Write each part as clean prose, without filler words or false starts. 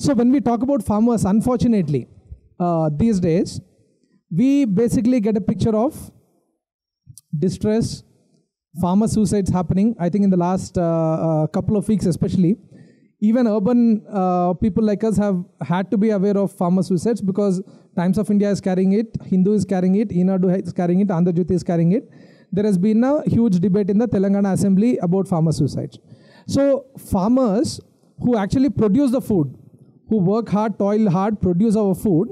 So when we talk about farmers, unfortunately, these days, we basically get a picture of distress, farmer suicides happening. I think in the last couple of weeks especially, even urban people like us have had to be aware of farmer suicides because Times of India is carrying it, Hindu is carrying it, Eenadu is carrying it, Andhra Jyoti is carrying it. There has been a huge debate in the Telangana Assembly about farmer suicides. So farmers who actually produce the food, who work hard, toil hard, produce our food,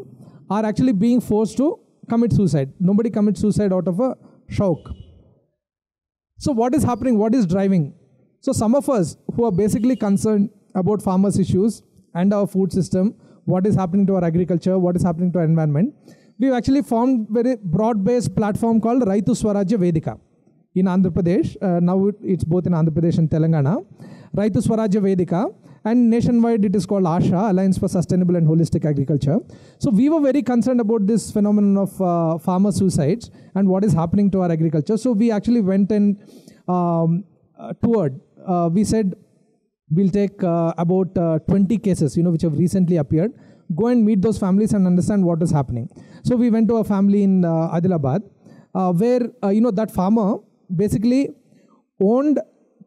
are actually being forced to commit suicide. Nobody commits suicide out of a shock. So what is happening? What is driving? So some of us who are basically concerned about farmers' issues and our food system, what is happening to our agriculture, what is happening to our environment, we've actually formed a very broad-based platform called Raitu Swarajya Vedika in Andhra Pradesh. Now it's both in Andhra Pradesh and Telangana. Raitu Swarajya Vedika, and nationwide it is called ASHA, Alliance for Sustainable and Holistic Agriculture. So we were very concerned about this phenomenon of farmer suicides and what is happening to our agriculture. So we actually went and toured. We said we'll take about 20 cases, which have recently appeared. Go and meet those families and understand what is happening. So we went to a family in Adilabad where, that farmer basically owned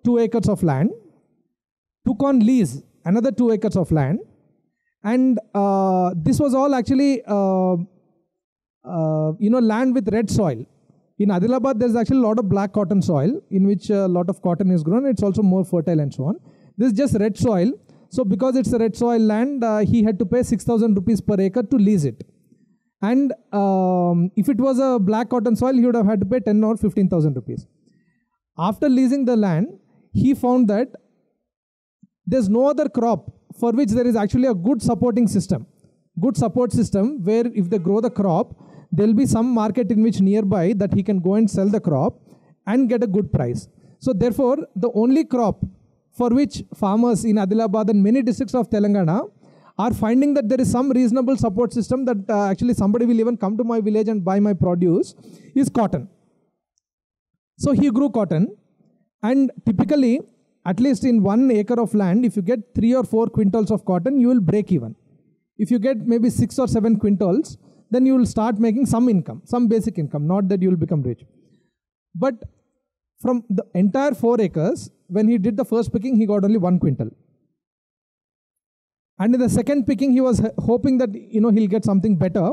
2 acres of land, took on lease another 2 acres of land, and this was all actually, land with red soil. In Adilabad, there's actually a lot of black cotton soil in which a lot of cotton is grown. It's also more fertile and so on. This is just red soil. So because it's a red soil land, he had to pay 6,000 rupees per acre to lease it. And if it was a black cotton soil, he would have had to pay 10 or 15,000 rupees. After leasing the land, he found that there's no other crop for which there is actually a good supporting system. Good support system where if they grow the crop, there'll be some market in which nearby that he can go and sell the crop and get a good price. So therefore, the only crop for which farmers in Adilabad and many districts of Telangana are finding that there is some reasonable support system that actually somebody will even come to my village and buy my produce is cotton. So he grew cotton, and typically, at least in 1 acre of land, if you get 3 or 4 quintals of cotton, you will break even. If you get maybe 6 or 7 quintals, then you will start making some income, some basic income, not that you will become rich. But from the entire 4 acres, when he did the first picking, he got only 1 quintal. And in the second picking, he was hoping that, he'll get something better.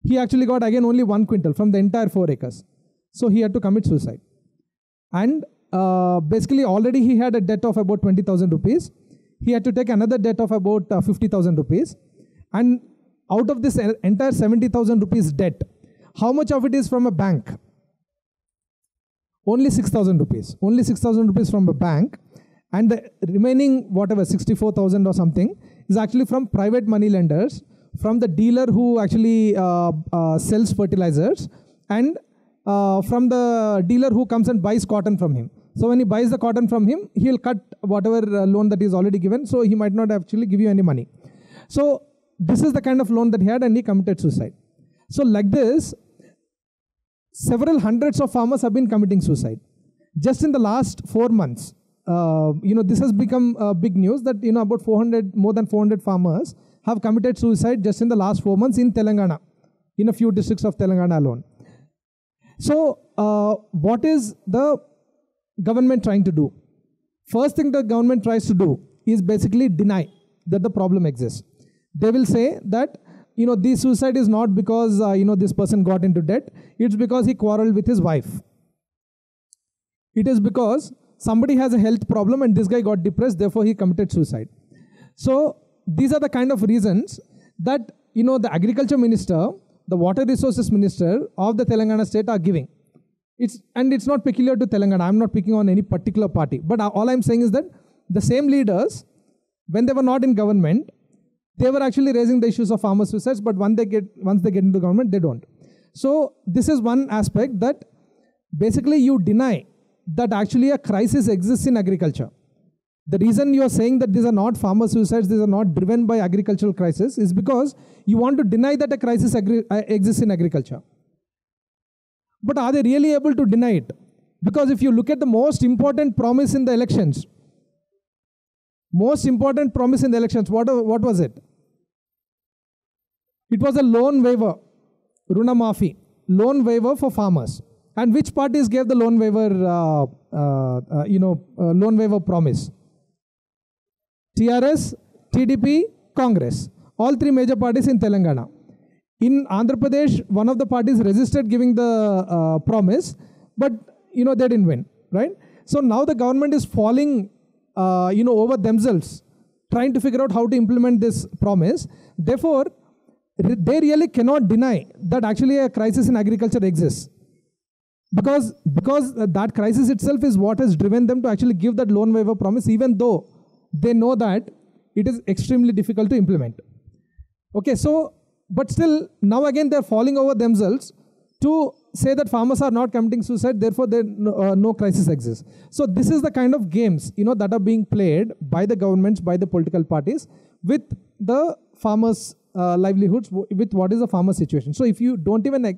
He actually got again only 1 quintal from the entire 4 acres. So he had to commit suicide. And basically already he had a debt of about 20,000 rupees. He had to take another debt of about 50,000 rupees. And out of this entire 70,000 rupees debt, how much of it is from a bank? Only 6,000 rupees. Only 6,000 rupees from a bank. And the remaining, whatever, 64,000 or something, is actually from private money lenders, from the dealer who actually sells fertilizers, and from the dealer who comes and buys cotton from him. So when he buys the cotton from him, he'll cut whatever loan that is already given, so he might not actually give you any money. So this is the kind of loan that he had, and he committed suicide. So like this, several hundreds of farmers have been committing suicide. Just in the last 4 months, this has become big news that, about more than 400 farmers have committed suicide just in the last 4 months in Telangana, in a few districts of Telangana alone. So what is the government trying to do? First thing the government tries to do is basically deny that the problem exists. They will say that, this suicide is not because, this person got into debt. It's because he quarreled with his wife. It is because somebody has a health problem and this guy got depressed, therefore he committed suicide. So these are the kind of reasons that, the agriculture minister, the water resources minister of the Telangana state are giving. It's not peculiar to Telangana. I'm not picking on any particular party. But all I'm saying is that the same leaders, when they were not in government, they were actually raising the issues of farmer suicides, but once they get into government, they don't. So this is one aspect, that basically you deny that actually a crisis exists in agriculture. The reason you are saying that these are not farmer suicides, these are not driven by agricultural crisis, is because you want to deny that a crisis exists in agriculture. But are they really able to deny it? Because if you look at the most important promise in the elections, Most important promise in the elections, what was it? It was a loan waiver, Runa Mafi, loan waiver for farmers. And which parties gave the loan waiver, loan waiver promise? TRS, TDP, Congress. All three major parties in Telangana. In Andhra Pradesh, one of the parties resisted giving the promise, but they didn't win, right? So now the government is falling, over themselves, trying to figure out how to implement this promise. Therefore, they really cannot deny that actually a crisis in agriculture exists. Because that crisis itself is what has driven them to actually give that loan waiver promise, even though they know that it is extremely difficult to implement. Okay, so, but still, now again they're falling over themselves to say that farmers are not committing suicide, therefore no crisis exists. So this is the kind of games, that are being played by the governments, by the political parties, with the farmers' livelihoods, with what is the farmer situation. So if you don't even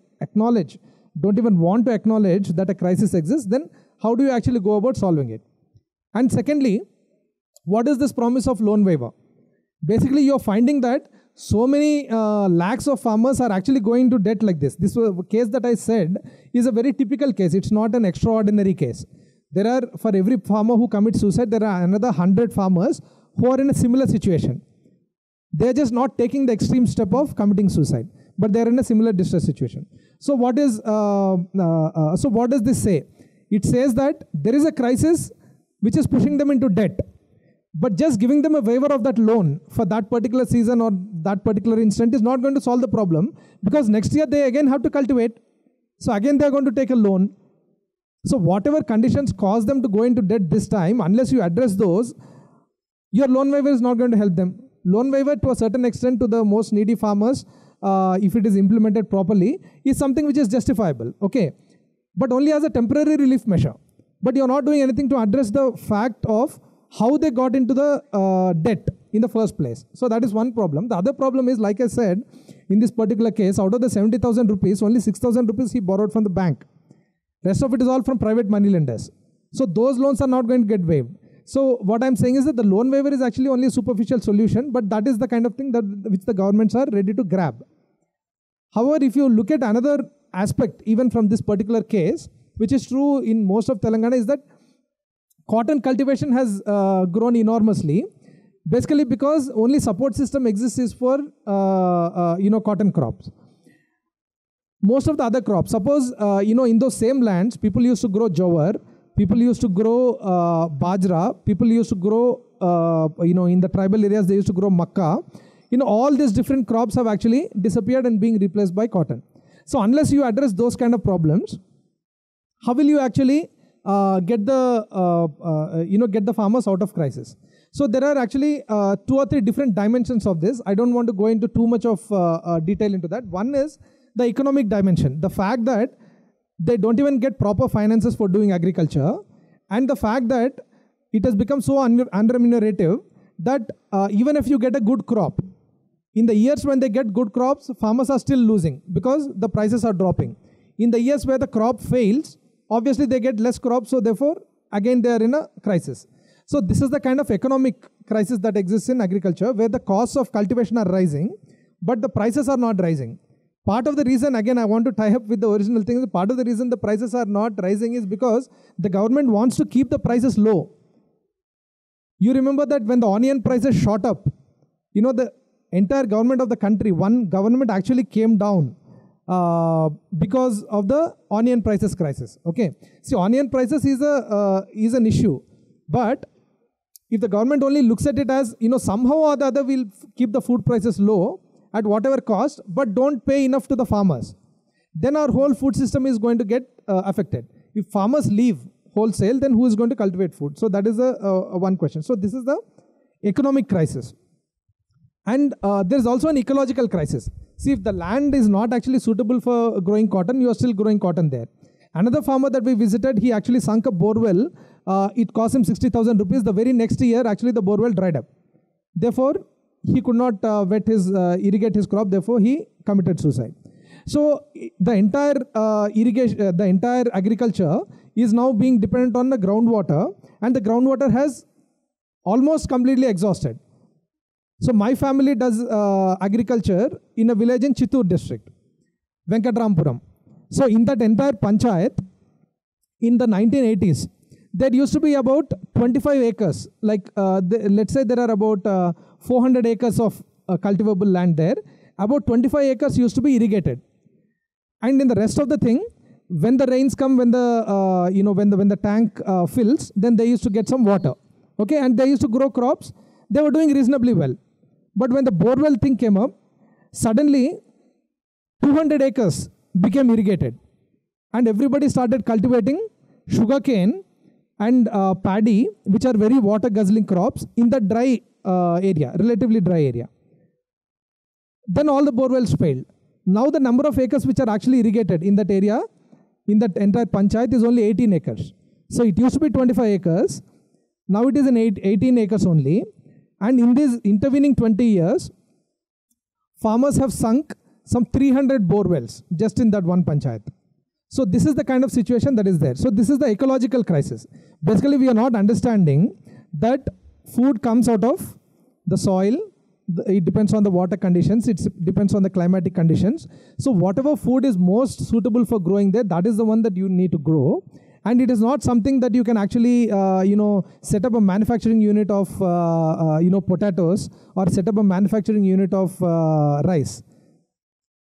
want to acknowledge that a crisis exists, then how do you actually go about solving it? And secondly, what is this promise of loan waiver? Basically, you're finding that so many lakhs of farmers are actually going to debt like this. This case that I said is a very typical case. It's not an extraordinary case. There are, for every farmer who commits suicide, there are another 100 farmers who are in a similar situation. They're just not taking the extreme step of committing suicide, but they're in a similar distress situation. So what does this say? It says that there is a crisis which is pushing them into debt. But just giving them a waiver of that loan for that particular season or that particular instant is not going to solve the problem, because next year they again have to cultivate. So again they're going to take a loan. So whatever conditions cause them to go into debt this time, unless you address those, your loan waiver is not going to help them. Loan waiver, to a certain extent, to the most needy farmers, if it is implemented properly, is something which is justifiable. Okay, but only as a temporary relief measure. But you're not doing anything to address the fact of how they got into the debt in the first place. So that is one problem. The other problem is, like I said, in this particular case, out of the 70,000 rupees, only 6,000 rupees he borrowed from the bank. Rest of it is all from private money lenders. So those loans are not going to get waived. So what I'm saying is that the loan waiver is actually only a superficial solution, but that is the kind of thing which the governments are ready to grab. However, if you look at another aspect, even from this particular case, which is true in most of Telangana, is that cotton cultivation has grown enormously, basically because only support system exists is for cotton crops. Most of the other crops, suppose in those same lands, people used to grow jowar, people used to grow bajra, people used to grow in the tribal areas they used to grow makka. All these different crops have actually disappeared and being replaced by cotton. So unless you address those kind of problems, how will you actually get the farmers out of crisis? So there are actually 2 or 3 different dimensions of this. I don't want to go into too much of detail into that. One is the economic dimension, the fact that they don't even get proper finances for doing agriculture, and the fact that it has become so unremunerative that even if you get a good crop, in the years when they get good crops, farmers are still losing because the prices are dropping. In the years where the crop fails, obviously they get less crops, so therefore again they are in a crisis. So this is the kind of economic crisis that exists in agriculture, where the costs of cultivation are rising, but the prices are not rising. Part of the reason, again I want to tie up with the original thing, part of the reason the prices are not rising is because the government wants to keep the prices low. You remember that when the onion prices shot up, the entire government of the country, one government actually came down because of the onion prices crisis. Okay, see, onion prices is an issue, but if the government only looks at it as somehow or the other we'll keep the food prices low at whatever cost, but don't pay enough to the farmers, then our whole food system is going to get affected. If farmers leave wholesale, then who is going to cultivate food? So that is one question. So this is the economic crisis. And there is also an ecological crisis. See, if the land is not actually suitable for growing cotton, you are still growing cotton there. Another farmer that we visited, he actually sunk a borewell. It cost him 60,000 rupees. The very next year, actually the borewell dried up. Therefore, he could not irrigate his crop. Therefore, he committed suicide. So the entire the entire agriculture is now being dependent on the groundwater, and the groundwater has almost completely exhausted. So my family does agriculture in a village in Chittoor district, Venkatrampuram. So in that entire panchayat, in the 1980s, there used to be about 25 acres. Like let's say there are about 400 acres of cultivable land there. About 25 acres used to be irrigated. And in the rest of the thing, when the rains come, when the when the tank fills, then they used to get some water. Okay, and they used to grow crops. They were doing reasonably well. But when the borewell thing came up, suddenly 200 acres became irrigated. And everybody started cultivating sugarcane and paddy, which are very water guzzling crops, in the dry area, relatively dry area. Then all the borewells failed. Now the number of acres which are actually irrigated in that area, in that entire panchayat, is only 18 acres. So it used to be 25 acres. Now it is 18 acres only. And in these intervening 20 years, farmers have sunk some 300 borewells just in that one panchayat. So this is the kind of situation that is there. So this is the ecological crisis. Basically, we are not understanding that food comes out of the soil. It depends on the water conditions. It depends on the climatic conditions. So whatever food is most suitable for growing there, that is the one that you need to grow. And it is not something that you can actually, set up a manufacturing unit of, potatoes, or set up a manufacturing unit of rice.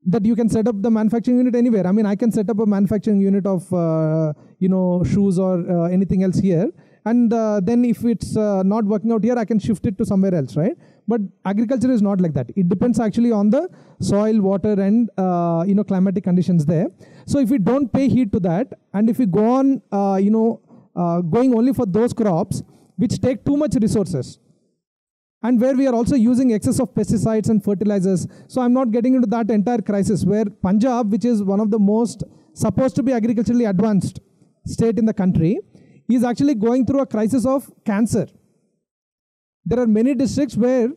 That you can set up the manufacturing unit anywhere. I mean, I can set up a manufacturing unit of, shoes or anything else here. And then if it's not working out here, I can shift it to somewhere else, right? But agriculture is not like that. It depends actually on the soil, water, and climatic conditions there. So if we don't pay heed to that, and if we go on, going only for those crops which take too much resources, and where we are also using excess of pesticides and fertilizers. So I'm not getting into that entire crisis where Punjab, which is one of the most supposed to be agriculturally advanced state in the country, is actually going through a crisis of cancer. There are many districts where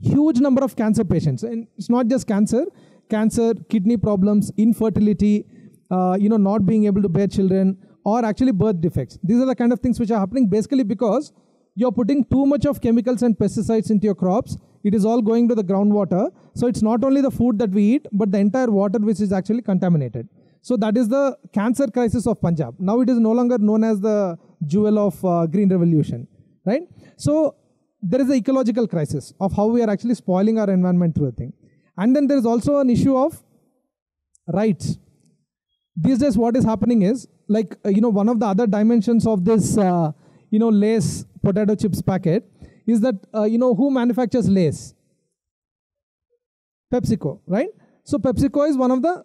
huge number of cancer patients, and it's not just cancer, kidney problems, infertility, not being able to bear children, or actually birth defects. These are the kind of things which are happening basically because you're putting too much of chemicals and pesticides into your crops. It is all going to the groundwater. So it's not only the food that we eat, but the entire water which is actually contaminated. So that is the cancer crisis of Punjab. Now it is no longer known as the jewel of Green Revolution, right? So there is an ecological crisis of how we are actually spoiling our environment through a thing. And then there is also an issue of rights. These days what is happening is, like, one of the other dimensions of this, Lay's potato chips packet is that, who manufactures Lay's? PepsiCo, right? So PepsiCo is one of the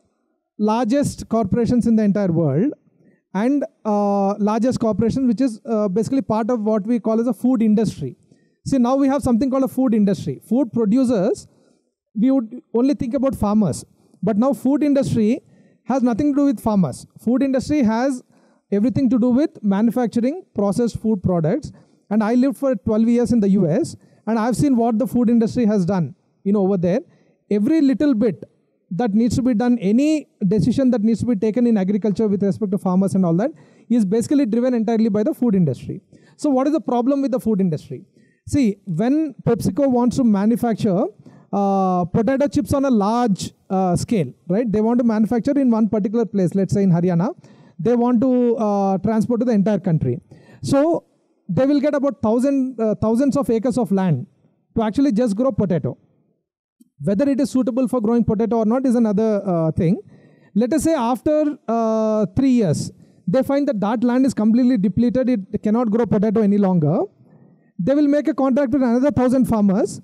largest corporations in the entire world, and largest corporation which is basically part of what we call as a food industry. See, now we have something called a food industry. Food producers, we would only think about farmers. But now food industry has nothing to do with farmers. Food industry has everything to do with manufacturing processed food products. And I lived for 12 years in the US, and I've seen what the food industry has done, over there. Every little bit that needs to be done, any decision that needs to be taken in agriculture with respect to farmers and all that, is basically driven entirely by the food industry. So what is the problem with the food industry? See, when PepsiCo wants to manufacture potato chips on a large scale, right? They want to manufacture in one particular place, let's say in Haryana. They want to transport to the entire country. So they will get about thousands of acres of land to actually just grow potato. Whether it is suitable for growing potato or not is another thing. Let us say after 3 years, they find that that land is completely depleted. It cannot grow potato any longer. They will make a contract with another 1,000 farmers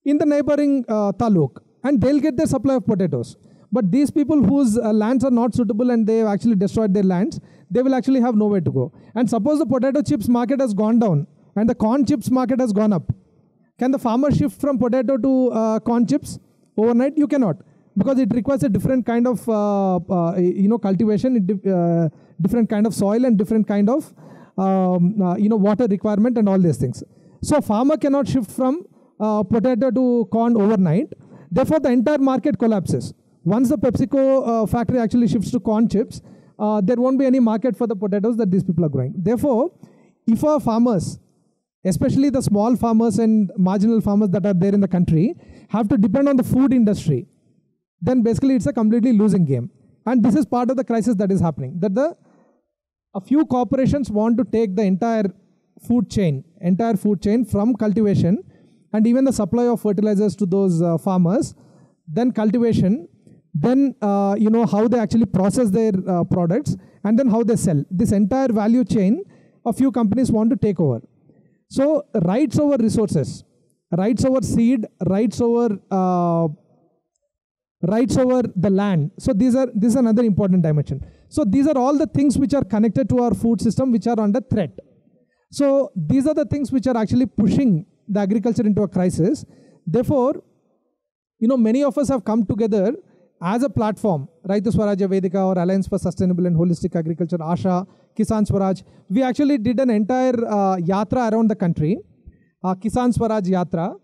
in the neighboring taluk, and they'll get their supply of potatoes. But these people whose lands are not suitable and they have actually destroyed their lands, they will actually have nowhere to go. And suppose the potato chips market has gone down and the corn chips market has gone up. Can the farmer shift from potato to corn chips overnight? You cannot, because it requires a different kind of cultivation, different kind of soil, and different kind of water requirement and all these things. So farmer cannot shift from potato to corn overnight. Therefore, the entire market collapses. Once the PepsiCo factory actually shifts to corn chips, there won't be any market for the potatoes that these people are growing. Therefore, if our farmers especially the small farmers and marginal farmers that are there in the country, have to depend on the food industry, then basically it's a completely losing game. And this is part of the crisis that is happening, that a few corporations want to take the entire food chain from cultivation and even the supply of fertilizers to those farmers, then cultivation, then how they actually process their products, and then how they sell. This entire value chain, a few companies want to take over. So rights over resources, rights over seed, rights over the land. So this is another important dimension. So these are all the things which are connected to our food system which are under threat. So these are the things which are actually pushing the agriculture into a crisis. Therefore, many of us have come together as a platform, Raitu Swarajya Vedika or Alliance for Sustainable and Holistic Agriculture, ASHA, Kisan Swaraj. We actually did an entire yatra around the country, Kisan Swaraj Yatra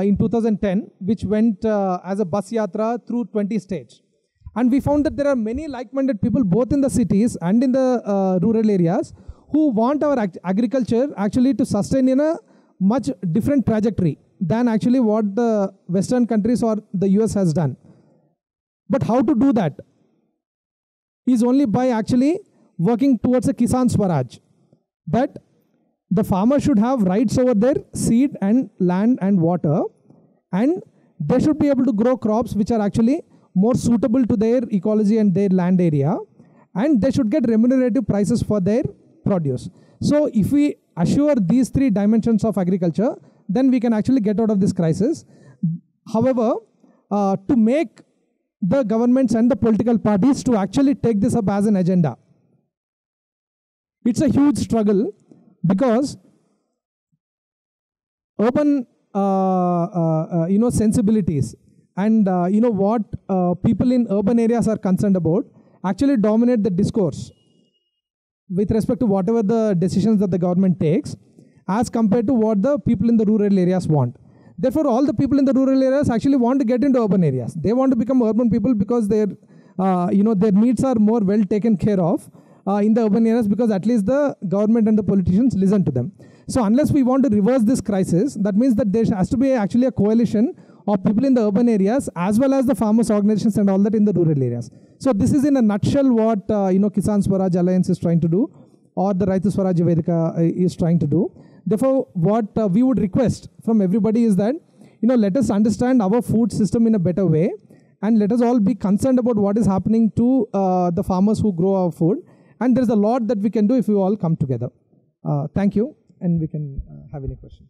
in 2010, which went as a bus yatra through 20 states. And we found that there are many like-minded people both in the cities and in the rural areas who want our agriculture actually to sustain in a much different trajectory than actually what the Western countries or the US has done. But how to do that is only by actually working towards a Kisan Swaraj, that the farmer should have rights over their seed and land and water, and they should be able to grow crops which are actually more suitable to their ecology and their land area, and they should get remunerative prices for their produce. So if we assure these three dimensions of agriculture, then we can actually get out of this crisis. However, to make the governments and the political parties to actually take this up as an agenda, it's a huge struggle, because urban sensibilities and what people in urban areas are concerned about actually dominate the discourse with respect to whatever the decisions that the government takes, as compared to what the people in the rural areas want. Therefore, all the people in the rural areas actually want to get into urban areas. They want to become urban people because their needs are more well taken care of in the urban areas, because at least the government and the politicians listen to them. So unless we want to reverse this crisis, that means that there has to be actually a coalition of people in the urban areas as well as the farmers' organizations and all that in the rural areas. So this is in a nutshell what Kisan Swaraj Alliance is trying to do, or the Raitu Swarajya Vedika is trying to do. Therefore, what we would request from everybody is that, let us understand our food system in a better way, and let us all be concerned about what is happening to the farmers who grow our food. And there's a lot that we can do if we all come together. Thank you, and we can have any questions.